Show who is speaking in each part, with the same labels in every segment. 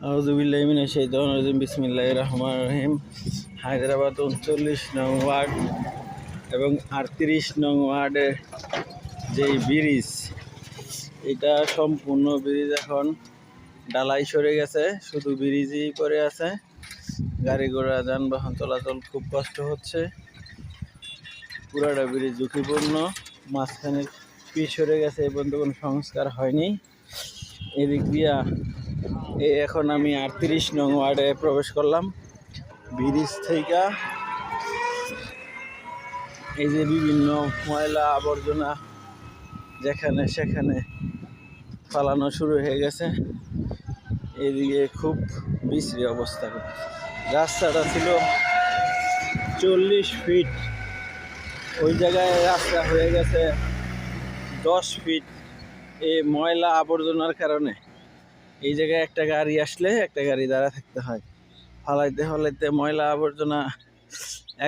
Speaker 1: আউযুবিল্লাহি মিনাশ শাইতানির রাজিম বিসমিল্লাহির রহমানির রহিম। হায়দ্রাবাদ ৩৯ নং ওয়ার্ড এবং ৩৮ নং ওয়ার্ডের যেই ব্রিজ, এটা সম্পূর্ণ ব্রিজ এখন ডালাই সরে গেছে, শুধু ব্রিজই পড়ে আছে। গাড়ি ঘোড়া যানবাহন চলাচল খুব কষ্ট হচ্ছে। পুরাটা ব্রিজ ঝুঁকিপূর্ণ, মাঝখানে পিচ সরে গেছে, এই পর্যন্ত কোনো সংস্কার হয়নি। এদিক দিয়া এখন আমি ৩৮ নং ওয়ার্ডে প্রবেশ করলাম। ব্রিজ থেকে এই যে বিভিন্ন ময়লা আবর্জনা যেখানে সেখানে ফালানো শুরু হয়ে গেছে। এদিকে খুব বিশ্রী অবস্থা। রাস্তাটা ছিল 40 ফিট, ওই জায়গায় রাস্তা হয়ে গেছে 10 ফিট। এই ময়লা আবর্জনার কারণে এই জায়গায় একটা গাড়ি আসলে একটা গাড়ি দাঁড়া থাকতে হয়। ফালাইতে ময়লা আবর্জনা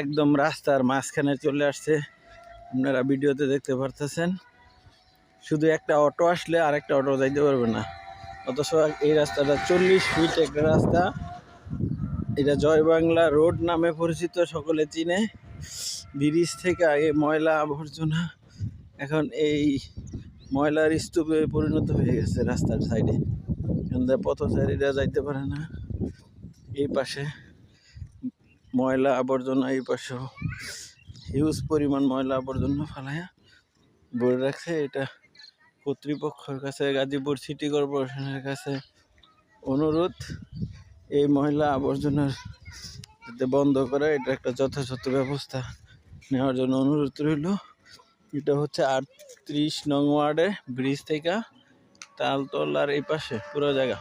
Speaker 1: একদম রাস্তার মাঝখানে চলে আসছে। আপনারা ভিডিওতে দেখতে পারতেছেন, শুধু একটা অটো আসলে আরেকটা অটো যাইতে পারবে না। অথচ এই রাস্তাটা 40 ফিট একটা রাস্তা। এটা জয় বাংলা রোড নামে পরিচিত, সকলে চিনে। ব্রিজ থেকে আগে ময়লা আবর্জনা এখন এই ময়লার স্তূপে পরিণত হয়ে গেছে রাস্তার সাইডে। পথচারীরা যাইতে পারে না। এই পাশে ময়লা আবর্জনা, এই পাশেও হিউজ পরিমাণ ময়লা আবর্জনা ফালাইয়া ভরে রাখছে। এটা কর্তৃপক্ষের কাছে, গাজীপুর সিটি কর্পোরেশনের কাছে অনুরোধ, এই ময়লা আবর্জনার যাতে বন্ধ করে, এটা একটা যথাযথ ব্যবস্থা নেওয়ার জন্য অনুরোধ রইল। এটা হচ্ছে ৩৮ নং ওয়ার্ডে ব্রিজ থেকে তালতলার এই পাশে পুরো জায়গা।